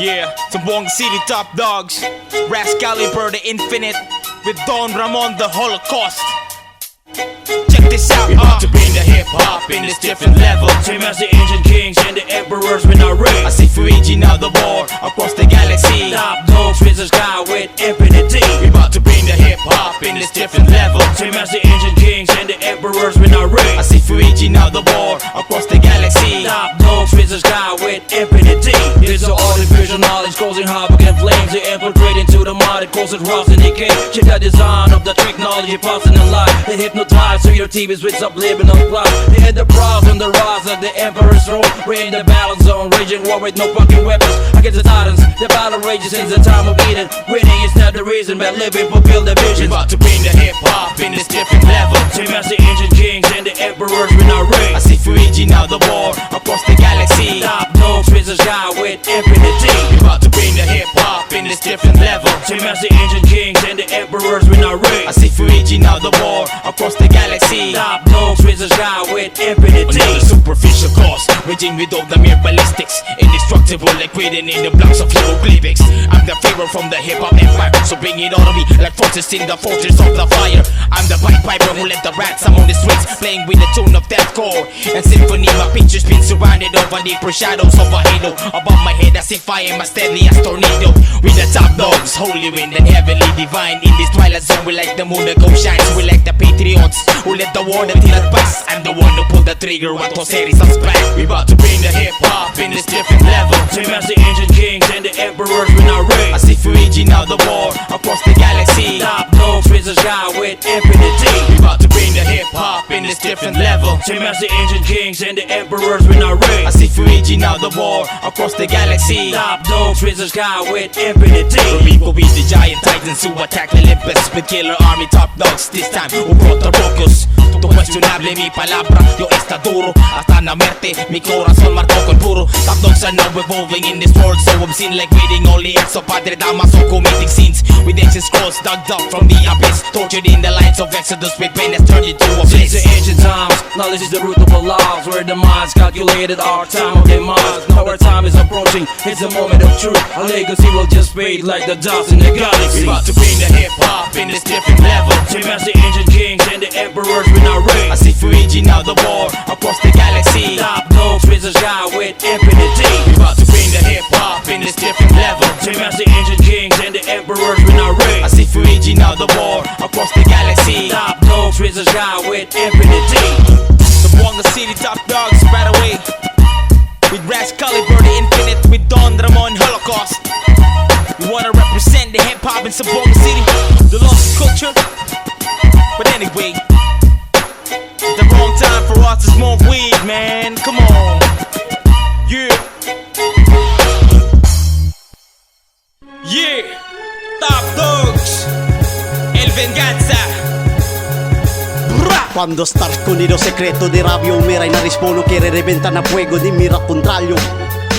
Yeah, Zamboanga City Top Dogz, Rascabeza the Infinite, with Don Ramon the Holocaust. Check this out, We about to bring the hip-hop in this different level. Same as the ancient kings and the emperors when I reign. I see Fuji now the war across the galaxy. Top dogs with the sky with infinity. We about to bring the hip-hop in this different level. Same as the ancient kings and the emperors when I reign. I see Fuji now the war across the galaxy. Top dogs with the sky with infinity. It's the artificial knowledge causing havoc and flames. They infiltrate into the mind, it causes rust and decay. Check the design of the technology passing in life. They hypnotize so your TVs with subliminal cloud. They hit the prows on the rise of the emperor's throne. We're in the battle zone, raging war with no fucking weapons against the titans. The battle rages since the time of Eden. Winning is not the reason, but living fulfill the vision. We about to bring the hip-hop in this different level. Same as the ancient kings and the emperors when I reign. I see Fuji now the war across the galaxy. Top dogs with the sky with infinity. We about to bring the hip-hop in this different level. Same as the ancient kings and the emperors when I reign. I see Fuji now the war across the galaxy. Top dogs with the sky with infinity. Another superficial cause, raging with all the mere ballistics. Indestructible like written in the blocks of hieroglyphics. I'm the pharaoh from the hip-hop empire, so bring it on to me like forces in the fortress of the fire. I'm the Pied Piper who let the rats among the streets, playing with the tune of deathcore and symphony. My picture's been surrounded over deeper shadows of a halo above my head, as if I am as deadly as tornado. With the top dogs, holy wind and heavenly divine. In this twilight zone, we like the moon that goes shines. We like the patriots who let the war that till pass. I'm the one who pulled the trigger when Toseri us back. We about to bring the hip-hop in this different level. Same as the ancient kings and the emperors when I reign. I see Fuji now the war across the galaxy. Top dogs with the sky with infinity. We about to bring the hip-hop in this different level. Same as the ancient kings and the emperors when I reign. I see Fuji now the war across the galaxy. Top dogs with the sky with infinity. We will be the giant titans who attack the Olympus with killer army top dogs. This time who brought the focus. Tu cuestionable mi palabra, yo está duro. Hasta na muerte, mi corazón marcó con puro. Top dogs are now evolving in this world, so obscene like waiting only acts of Padre Damaso committing scenes. With ancient scrolls dug up from the abyss, tortured in the lines of Exodus with pain that's turned into a bliss. Since the ancient times, knowledge is the root of all laws. Where the minds calculated our time of their minds. Now our time is approaching, it's the moment of truth. Our legacy will just fade like the dots in the galaxy. We about to bring the hip-hop in this different level. Same as the ancient kings and the emperors when I reign. I see Fuji now the war across the galaxy. Top dogs with the sky with infinity. We about to bring the hip-hop in this different level. Same as the ancient kings and the emperors when I reign. I see Fuji now the war across the galaxy. Top dogs with the sky with infinity. Zamboanga City Top Dogz, right away. With Rascabeza the Infinite, with Don Ramon Holocaust. We wanna represent the hip-hop in Zamboanga City, the lost culture. But anyway, it's the wrong time for us to smoke weed, man. Come on. Yeah. Yeah. Top Dogz. El Venganza. Quando start con il secreto di rabbia un mira in rispondo che reventa na fuego di mira contrario.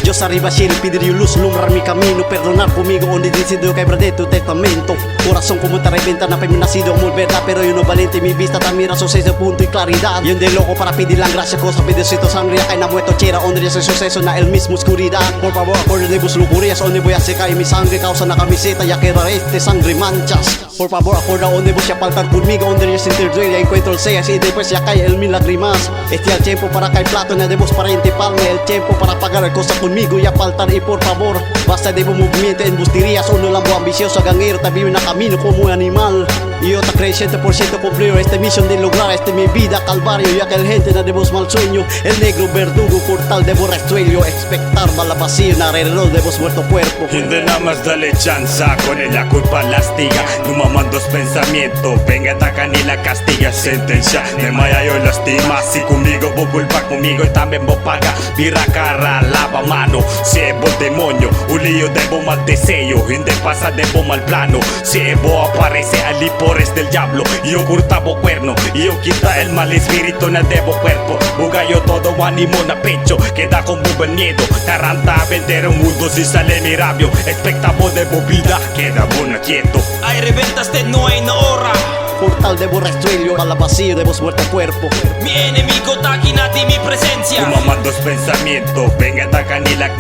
Dios arriba siempre pedir y luz, lumbrar mi camino, perdonar conmigo donde decido quebrar de tu testamento. Corazón como te reventa, no me nacido muy verdad, pero yo no valiente, mi vista también mira suceso, punto y claridad. Y de loco para pedir la gracia, cosa pedacito sangre, acá en la muerto chera, donde ese suceso na el mismo oscuridad. Por favor, acuerde de vos lujurías, donde voy a secar mi sangre, causa la camiseta, ya que este sangre manchas. Por favor, acuerda donde voy a faltar conmigo, donde yo sentir duele, ya encuentro el sellas y después ya cae el milagrimas. Este es el tiempo para caer plato, no de vos para palme, el tiempo para pagar el cosa conmigo y a faltar. Y por favor, basta de movimiento en busterías, uno lambo ambicioso, ganguero, también vive en camino como un animal. Y yo te creo 100% cumplir esta misión de lograr este mi vida calvario, ya que el gente no de vos mal sueño, el negro verdugo portal de vos restuelio, expectar bala vacía en alrededor de vos muerto cuerpo. Gente nada más dale chanza, con él la culpa lastiga. No mamando pensamientos, venga atacan y la castiga. Sentencia, de maya yo lastima. Si conmigo vos culpa conmigo y también vos paga. Vira cara, lava mano, si es vos demonio, un lío de vos mal deseo, gente pasa de vos mal plano. Si es vos aparece ali por del diablo, y yo curta vos cuerno, y yo quita el mal espíritu en el de vos cuerpo. Buga yo todo ánimo na pecho, queda con vos el miedo. Taranta a vender un mundo si sale mi rabio. Expectamos de vos vida, queda buena quieto. Ay, reventaste, no hay no hora. Portal de vos restuelio, a la vacío de vos muerto cuerpo. Mi enemigo taquinati mi presencia. Tu mamando pensamientos, venga atacan y la.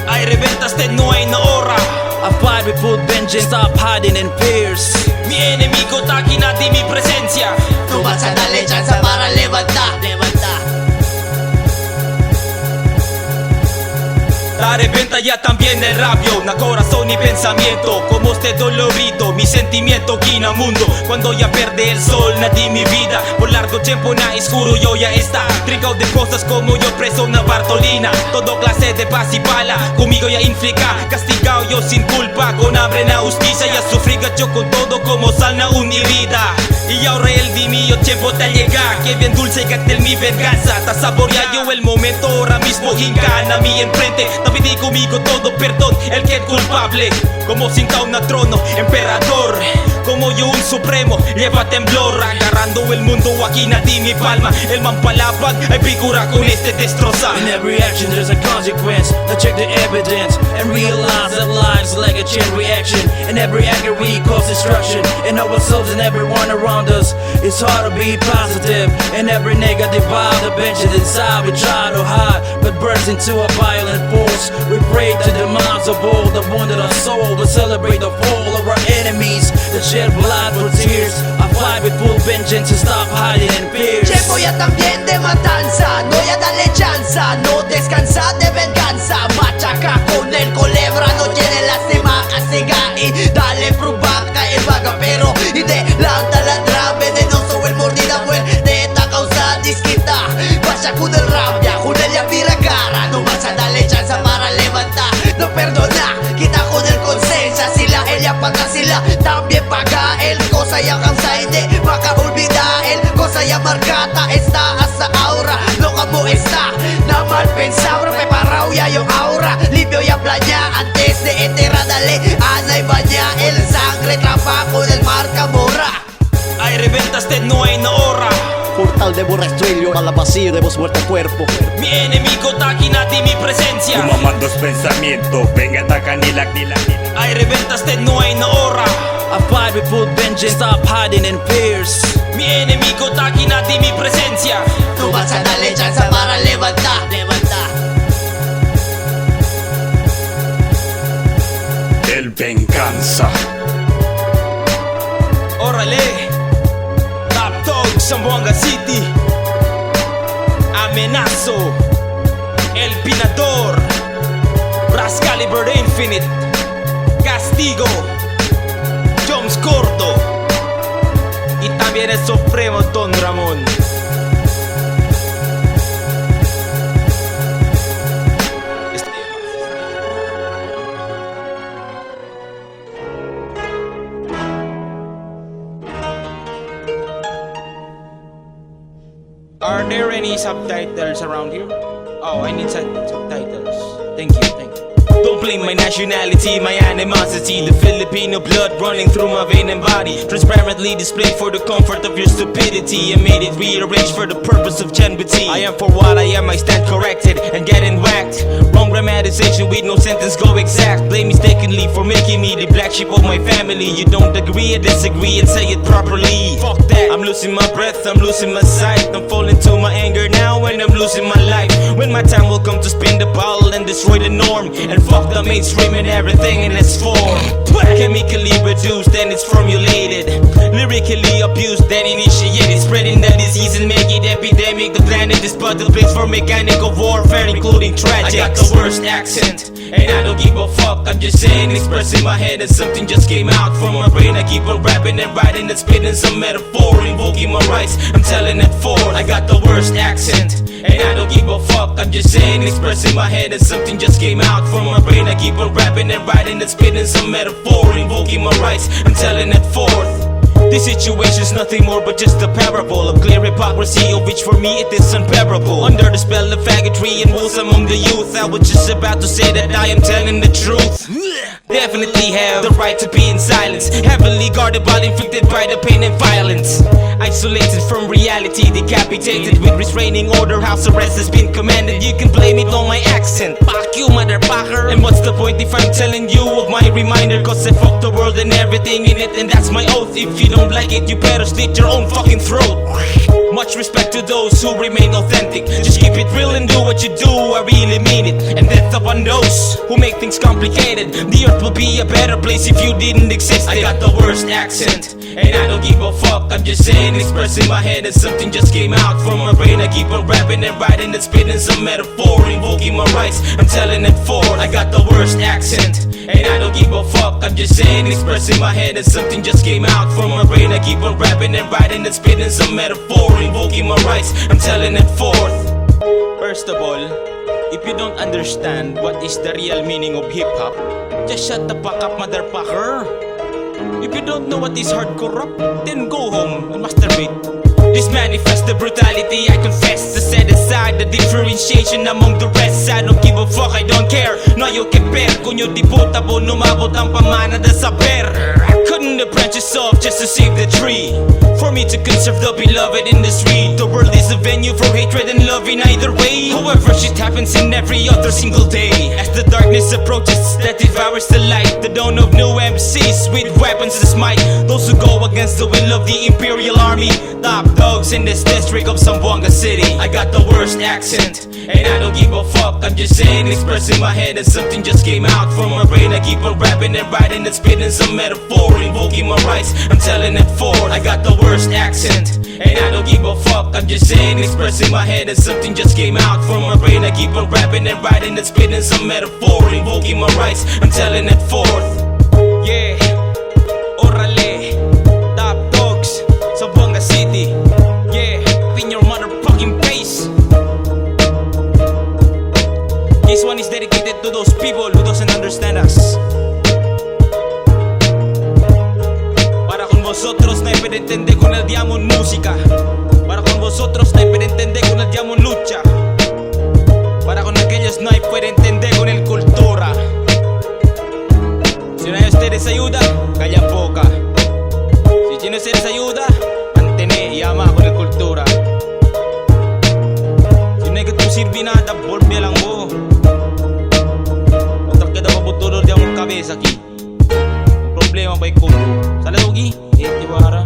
Ay, reventaste, no hay no hora. I fight with full vengeance, stop hiding in fears. Mi enemigo taquinati mi presencia. No vas a darle chance para levantar. La reventa ya también el rabio, na corazón y pensamiento. Como este dolorido, mi sentimiento guina mundo. Cuando ya pierde el sol, nadie mi vida. Por largo tiempo na oscuro yo ya está. Trincado de cosas como yo preso una Bartolina. Todo clase de paz y bala, conmigo ya inflica. Castigado yo sin culpa, con hambre na justicia. Ya sufrí gacho con todo como sal na unirida. Y ahora el di mío tiempo te llega. Que bien dulce que te mi venganza. Ta saborear yo el momento ahora mismo gincana mi enfrente. Pide conmigo todo perdón, el que es culpable. Como cinta un trono, emperador. Como yo un supremo, lleva temblor. Agarrando el mundo aquí nadie mi palma. El man palabra, hay figura con este destroza. In every action there's a consequence. Now check the evidence and realize that life's like a chain reaction. In every anger we cause destruction. In ourselves and everyone around us. It's hard to be positive. In every negative vibe, the bench is inside. We try to hide, but bursts into a violent force. We pray to the minds of all that wounded our soul. We celebrate the fall of our enemies that shed blood for tears. I fight with full vengeance and stop hiding in fears. Tiempo ya también de matanza, no ya dale chanza, no descansa de venganza. Machaca con el culebra, no tiene lástima, castiga y dale provoca el vaga, pero y de la trave venenoso el mordida muerte esta causa disquita. Pasa con el rabia, con el ya vira cara, no vas a darle chanza para levantar, no perdona, quita con el conciencia, si la ella paga, si la también paga, el cosa ya cansa y de vaca olvida, el cosa ya marcada está hasta ahora, no como está, nada mal pensado, preparado ya yo ahora, limpio ya playa, antes de enterrar dale, ana y baña, el sangre trabajo del marca morra. Ay, reventaste, no hay no hora. Portal de vos restuelio, a la vacío de vos muerto cuerpo. Mi enemigo taquinati mi presencia. Tu mamando pensamientos, venga atacan y la. Ay, reventaste, no hay no hora. I fight with full vengeance, stop hiding in fears. Mi enemigo taquinati mi presencia. No vas a darle chance para levantar. El Venganza. Órale. Top Dogz, Zamboanga City. Amenazo. El Pinador. Rascabeza Infinite. Castigo. Jones Corto. Y también el Supremo Don Ramón. Are there any subtitles around here? Oh, I need subtitles. Thank you. Don't explain my nationality, my animosity. The Filipino blood running through my vein and body, transparently displayed for the comfort of your stupidity. I made it rearranged for the purpose of genuity. I am for what I am, I stand corrected and getting whacked. Wrong grammatization with no sentence go exact. Blame mistakenly for making me the black sheep of my family. You don't agree or disagree and say it properly. Fuck that, I'm losing my breath, I'm losing my sight. I'm falling to my anger now and I'm losing my life. When my time will come to spin the ball and destroy the norm, and fuck the mainstream and everything in its form. Chemically reduced and it's formulated, lyrically abused and initiated, spreading the disease and make it epidemic. The planet is but a place for mechanical warfare, including tragics. I got the worst accent and I don't give a fuck. I'm just saying, expressing my head and something just came out from my brain. I keep on rapping and writing and spitting some metaphor, invoking my rights, I'm telling it forward. I got the worst accent and I don't give a fuck. I'm just saying, expressing my head and something just came out from my brain. I keep on rapping and writing and spitting some metaphor, invoking my rights, I'm telling it forth. This situation's nothing more but just a parable of clear hypocrisy, of which for me it is unbearable. Under the spell of faggotry and wolves among the youth, I was just about to say that I am telling the truth. Definitely have the right to be in silence, heavily guarded while inflicted by the pain and violence. Isolated from reality, decapitated with restraining order, house arrest has been commanded. You can blame it on my accent, fuck you motherfucker. And what's the point if I'm telling you of my reminder? Cause I fuck the world and everything in it, and that's my oath. If you don't like it, you better slit your own fucking throat. Much respect to those who remain authentic. Just keep it real and do what you do, I really mean it. And death upon those who make things complicated. The earth will be a better place if you didn't exist. I got the worst accent and I don't give a fuck. I'm just saying, expressing my head and something just came out from my brain. I keep on rapping and writing and spitting some metaphor, invoking my rights, I'm telling it forward. I got the worst accent and I don't give a fuck. I'm just saying, expressing my head and something just came out from my brain. I keep on rapping and writing and spitting some metaphor, invoking my rights, I'm telling it forth. First of all, if you don't understand what is the real meaning of hip-hop, just shut the fuck up, motherfucker. If you don't know what is hardcore rap, then go home and masturbate. This manifests the brutality I confess, to set aside the differentiation among the rest. I don't give a fuck, I don't care, no hay que ver. Kunyo di puta po numabot ang pamana da saber. Couldn't the branches off just to save the tree, for me to conserve the beloved industry. The world is a venue for hatred and love in either way. However, shit happens in every other single day. As the darkness approaches that devours the light, the dawn of new MCs with weapons to smite those who go against the will of the Imperial Army. Top Dogz in this district of Zamboanga City. I got the worst accent and I don't give a fuck. I'm just saying, expressing my head and something just came out from my brain. I keep on rapping and writing and spitting some metaphor, invoking my rights, I'm telling it forward. I got the worst accent and I don't give a fuck. I'm just saying, expressing my head and something just came out from my brain. I keep on rapping and writing and spitting some metaphor, invoking my rights, I'm telling it forth. Yeah, orale, Top Dogz, Zamboanga City. Yeah, in your motherfucking face. This one is dedicated to those people who doesn't understand us. Para con vosotros na ipinintindi ko na diamond música. Para con vosotros na ipinintindi ko na diamond lucha. Para con aquellos no hay puede entender con el cultura. Si no hay ustedes ayuda, calla boca. Si no ustedes ayuda, mantene y ama con el cultura. Si no hay que tú sirvi nada, volve lang mo. Otra queda mabuturo de ang cabeza aquí. Un problema pa ikaw. Sala dogi, bara.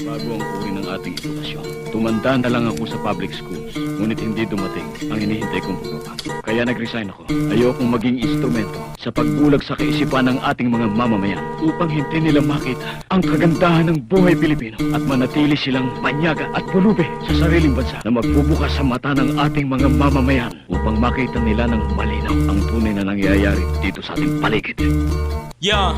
Bago ang uri ng ating edukasyon. Tumanda na lang ako sa public schools, ngunit hindi dumating ang hinihintay kong pagpapasok. Kaya nag-resign ako. Ayokong maging instrumento sa pagbulag sa kaisipan ng ating mga mamamayan upang hindi nila makita ang kagandahan ng buhay Pilipino at manatili silang panyaga at pulubi sa sariling bansa na magbubukas sa mata ng ating mga mamamayan upang makita nila ng malinaw ang tunay na nangyayari dito sa ating paligid. Yeah.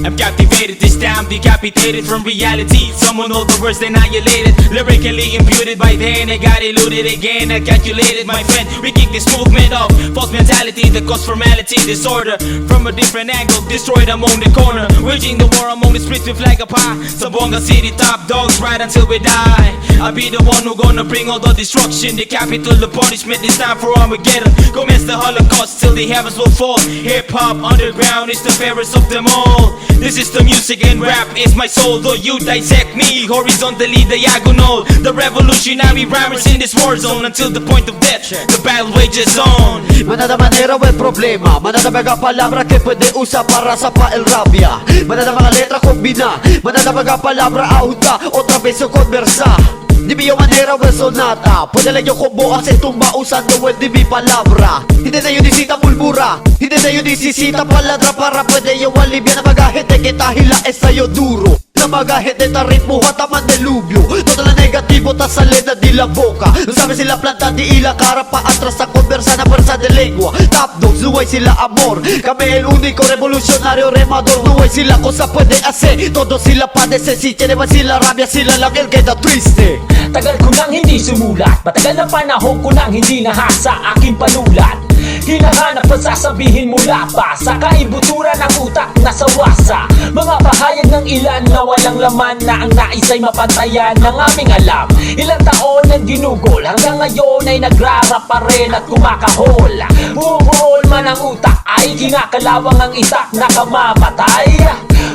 I'm captivated this time, decapitated from reality. Someone know the words annihilated, lyrically imputed. By then I got eluded again, I calculated my friend. We kick this movement off, false mentality that cause formality, disorder. From a different angle, destroyed among the corner. Waging the war among the streets with like a pie. Zamboanga City Top Dogz, right until we die. I'll be the one who gonna bring all the destruction, the capital, the punishment. This time for Armageddon, commence the Holocaust till the heavens will fall. Hip-hop underground is the fairest of them all. This is the music and rap is my soul. Though you dissect me horizontally diagonal, the revolutionary rhymers in this war zone. Until the point of death, the battle wages on. Manada manera o el problema, manada mga palabra que pwede usar para sa paelrabia. Manada mga letra kombina, manada mga palabra ahuta, otra vez o conversa. Di mi manera o sonata, pwede lang yung combo kasi tumba usando el di mi palabra. Hindi na yun isita mulmura, hindi na yun isisita paladra para pwede yung alibya na mga gente que tahila es sa'yo duro. Na mga gente ta ritmo hataman delubyo, todo la negativo ta sale na di la boca. No sabe sila planta di ila cara pa atras sa conversa na fuerza de lengua. Top Dogz, no hay sila amor, kami el único revolucionario remador. No hay sila cosa puede hacer, todo sila padece. Si tiene sila rabia, sila lang el queda triste. Tagal ko nang hindi sumulat, matagal na panahon ko nang hindi nahasa aking panulat. Hinahanap ang sasabihin mula pa sa kaibuturan ng utak na sawasa. Mga pahayag ng ilan na walang laman, na ang nais ay mapantayan ng aming alam. Ilang taon ang ginugol, hanggang ngayon ay nagrarap pa rin at kumakahol. Bubuhol man ang utak ay kinakalawang ang itak na kamamatay.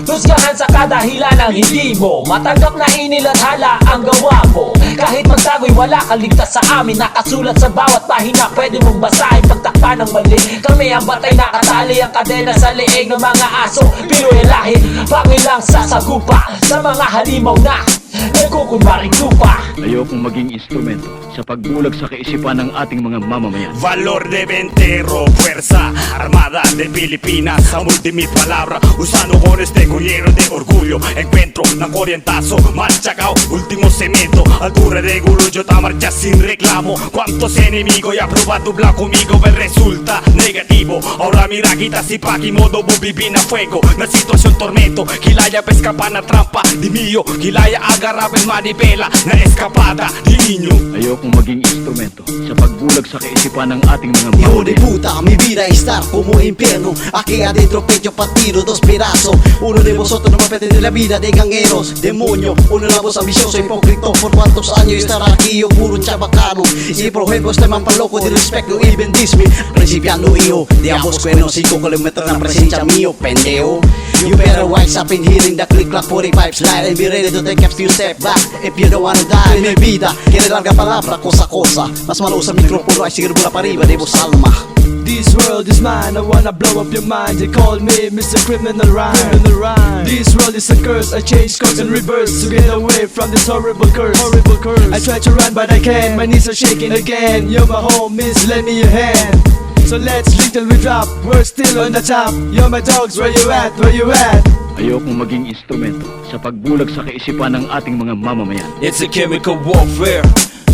Husgahan sa kadahilan ng hindi mo matanggap na inilathala ang gawa mo. Kahit magtago'y wala kaligtas sa amin, nakasulat sa bawat pahina, pwede mong basahin pagtakpa ng mali. Kami ang batay nakatali ang kadena sa leeg ng mga aso. Pinoy lahi, pangilang sasagupa sa mga halimaw na nagkukunwaring lupa. Ayokong maging instrumento sa pagbulag sa kaisipan ng ating mga mamamayan. Valor de ventero, fuerza armada de Pilipinas. Amor de mi palabra, usando con este collero de orgullo. Encuentro ng orientazo, machacao, último cemento. Altura de gurullo, ta marcha sin reclamo. Cuántos enemigos ya probado bla conmigo, el resulta negativo. Ahora mira, quita si paki modo bubibi na fuego. Na situación tormento, kilaya pa escapar na trampa. Di mio, kilaya agarraba el manipela na escapada di inyo. Ayokong maging instrumento sa pagbulag sa kaisipan ng ating mga Hijo de mamamayan. puta, mi vida estar como infierno. Aquí adentro pecho partido, dos pedazos. Uno de vosotros no me pretende la vida de gangueros. Demonio, uno la voz ambicioso, hipócrita. Por cuántos años estar aquí, yo puro chabacano. Si por ejemplo este man pa loco de respeto, even diss me. Principiando hijo, de ambos cuernos, 5 kilómetros na presencia mío, pendejo. You better wise up in hearing the click-clack 45 slide and be ready to take a few step back if you don't wanna die. Mi vida, quiere larga palabra, cosa. Mas malo sa mikropono ay siguro mula pa riba de vos alma. This world is mine, I wanna blow up your mind. They call me Mr. Criminal Rhyme. This world is a curse, I change course and reverse to get away from this horrible curse. I try to run but I can't, my knees are shaking again. You're my homies, lend me your hand. So let's drink till we drop, we're still on the top. You're my dogs, where you at, where you at? Ayokong maging instrumento sa pagbulag sa kaisipan ng ating mga mamamayan. It's a chemical warfare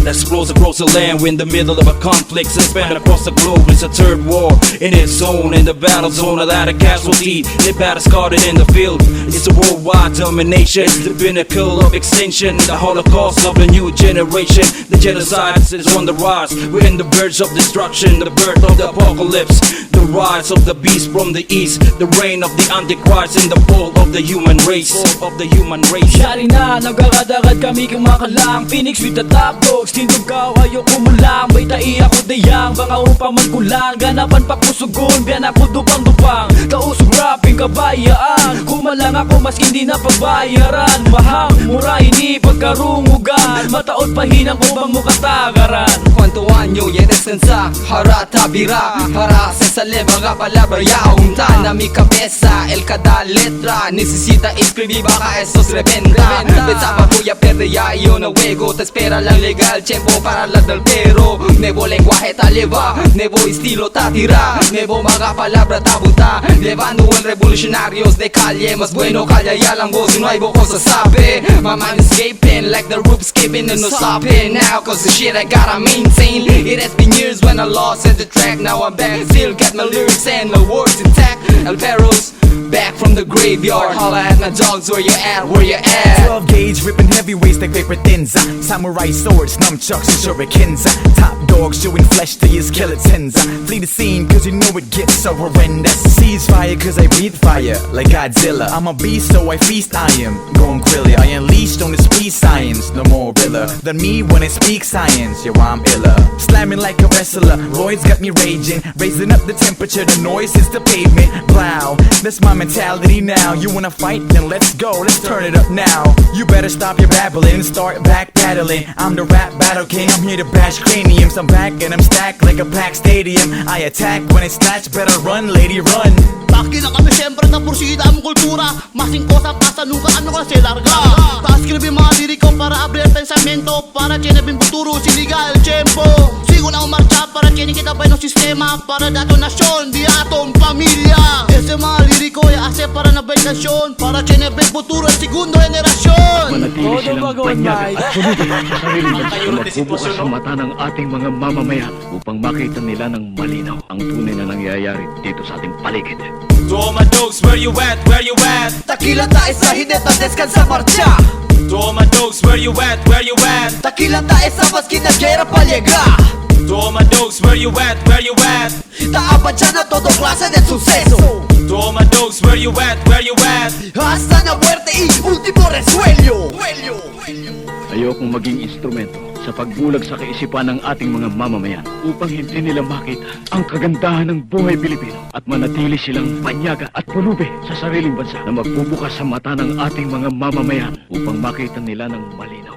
that explodes across the land. We're in the middle of a conflict and span across the globe. It's a third war in its zone, in the battle zone. A lot of casualty, the battle scarred in the field. It's a worldwide domination, it's the pinnacle of extinction, the holocaust of a new generation. The genocide is on the rise. We're in the verge of destruction, the birth of the apocalypse, the rise of the beast from the east, the reign of the antichrist, and the fall of the human race. Shari na, nagkakadakad kami kumakalang Phoenix with the Top Dogz. Tindog ka, ayaw kumulang. May tai ako dayang, baka upang magkulang. Ganapan pa kusugon, biyan ako dupang-dupang. Tausog rapping kabayaan. Kumalang ako mas hindi na pagbayaran. Mahang, mura ini pagkarungugan. Mataod pahinang ko bang mukatagaran. Cuánto año y descansa, harata bira. Para se sale mga palabra ya unta na mi cabeza. El cada letra necesita escribir baka esos reventa. Pensaba voy a perder ya yo no juego. Te espera la legal tiempo para la del pero. Nuevo lenguaje taleva, nuevo estilo tatira. Nuevo mga palabra tabuta. Levando el revolucionarios de calle. Más bueno calla ya la voz, no hay voz a sabe. My mind is escaping like the roof escaping and no stopping now. Cause the shit I gotta maintain. It has been years when I lost at the track. Now I'm back, still got my lyrics and my words intact. El Perros, back from the graveyard. Holla at my dogs, where you at, where you at? 12 gauge, ripping heavyweights like paper thins. Samurai swords, nunchucks and shurikens. Top dog showing flesh to your skeletons. Flee the scene cause you know it gets so horrendous. Seize fire cause I breathe fire like Godzilla. I'm a beast so I feast, I am going quilly. I unleashed on this peace science, no more iller than me when I speak science. Yo, I'm iller, slamming like a wrestler. Roy's got me raging, raising up the temperature. The noise is the pavement. Plow, that's my mentality now. You wanna fight? Then let's go, let's turn it up now. You better stop your babbling, start back paddling. I'm the rap battle king, I'm here to bash craniums. I'm back and I'm stacked like a packed stadium. I attack when I snatch, better run lady run. Baki na kami siyempre na pursida ang kultura. Masing ko sa pasa nunca ano kasi larga. Taas kinabi mga liriko para abrir pensamento. Para chenebin buturo siligal tiempo. Sigo na umarcha para chenin kita pa ng sistema. Para dato nasyon, di atong pamilya. Ese mga liriko ya ase para na bengasyon. Para chenebin buturo ang segundo generasyon. Manatili silang panyaga at sunod sa sarili na magbubukas sa mata ng ating mga mamamayan upang makita nila ng malinaw ang tunay na nangyayari dito sa ating paligid. To all my dogs, where you at, where you at? Takila tayo sa hineta, descansa marcha. To all my dogs, where you at, where you at? Takila tayo sa baskin na gera palyega. To all my dogs, where you at, where you at? Taapan siya na todo klase de suceso. To all my dogs, where you at, where you at? Hasta na muerte y último resuello. Ayokong maging instrumento sa pagbulag sa kaisipan ng ating mga mamamayan upang hindi nila makita ang kagandahan ng buhay Pilipino at manatili silang panyaga at pulubi sa sariling bansa na magbubukas sa mata ng ating mga mamamayan upang makita nila ng malinaw